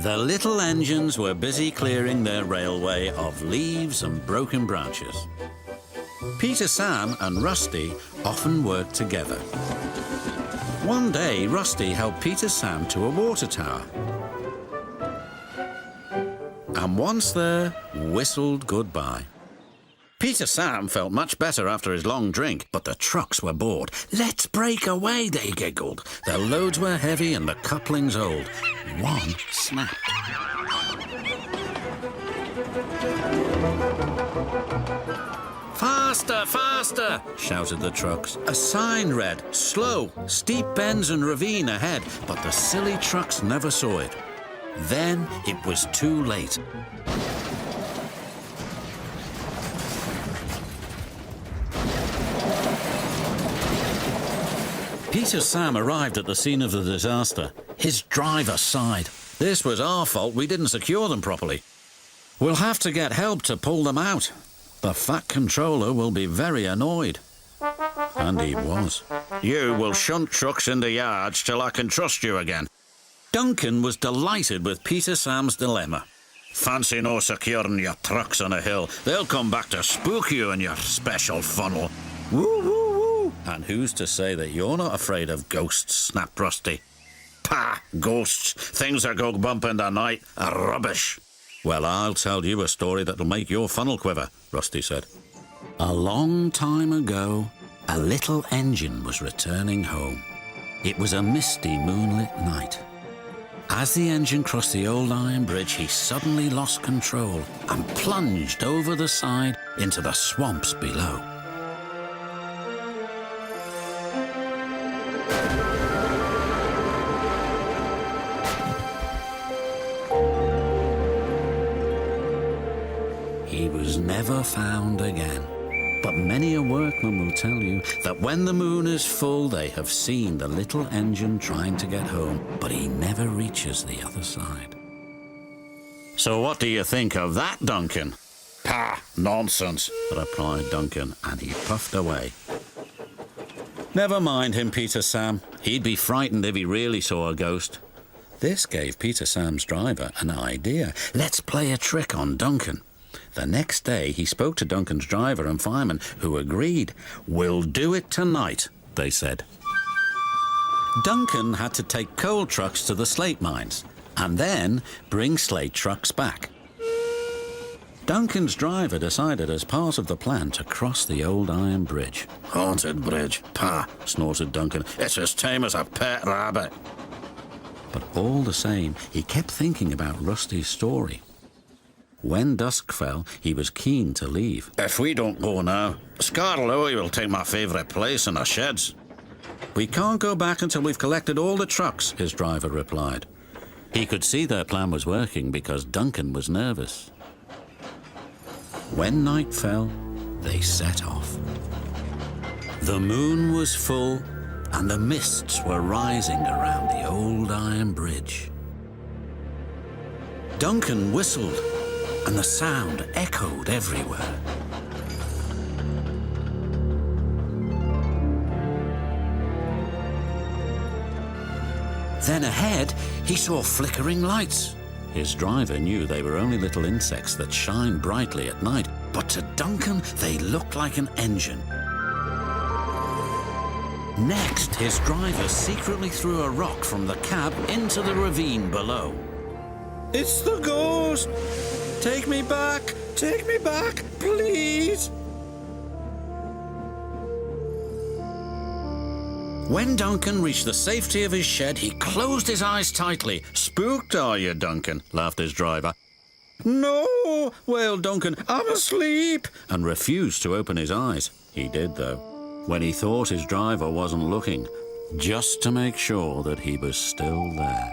The little engines were busy clearing their railway of leaves and broken branches. Peter, Sam and Rusty often worked together. One day, Rusty helped Peter, Sam to a water tower. And once there, whistled goodbye. Peter, Sam felt much better after his long drink, but the trucks were bored. "Let's break away," they giggled. Their loads were heavy and the couplings old. One snapped. "Faster, faster!" shouted the trucks. A sign read, "Slow, steep bends and ravine ahead," but the silly trucks never saw it. Then it was too late. Peter, Sam arrived at the scene of the disaster. His driver sighed. "This was our fault. We didn't secure them properly. We'll have to get help to pull them out. The fat controller will be very annoyed." And he was. "You will shunt trucks in the yards till I can trust you again." Duncan was delighted with Peter, Sam's dilemma. "Fancy no securing your trucks on a hill. They'll come back to spook you in your special funnel. Woo, woo, woo." "And who's to say that you're not afraid of ghosts?" snapped Rusty. "Pah, ghosts. Things that go bump in the night are rubbish." "Well, I'll tell you a story that'll make your funnel quiver," Rusty said. A long time ago, a little engine was returning home. It was a misty, moonlit night. As the engine crossed the old iron bridge, he suddenly lost control and plunged over the side into the swamps below. He was never found again. But many a workman will tell you that when the moon is full, they have seen the little engine trying to get home, but he never reaches the other side. "So what do you think of that, Duncan?" "Pah, nonsense," replied Duncan, and he puffed away. Never mind him, Peter, Sam. He'd be frightened if he really saw a ghost. This gave Peter, Sam's driver an idea. Let's play a trick on Duncan. The next day, he spoke to Duncan's driver and fireman, who agreed. "We'll do it tonight," they said. Duncan had to take coal trucks to the slate mines and then bring slate trucks back. Duncan's driver decided as part of the plan to cross the old iron bridge. "Haunted bridge, pah," snorted Duncan. "It's as tame as a pet rabbit." But all the same, he kept thinking about Rusty's story. When dusk fell, he was keen to leave. "If we don't go now, Skarloey will take my favourite place in the sheds." "We can't go back until we've collected all the trucks," his driver replied. He could see their plan was working because Duncan was nervous. When night fell, they set off. The moon was full and the mists were rising around the old iron bridge. Duncan whistled, and the sound echoed everywhere. Then ahead, he saw flickering lights. His driver knew they were only little insects that shine brightly at night, but to Duncan, they looked like an engine. Next, his driver secretly threw a rock from the cab into the ravine below. "It's the ghost! Take me back, please!" When Duncan reached the safety of his shed, he closed his eyes tightly. "Spooked, are you, Duncan?" laughed his driver. "No," wailed Duncan, "I'm asleep," and refused to open his eyes. He did, though, when he thought his driver wasn't looking, just to make sure that he was still there.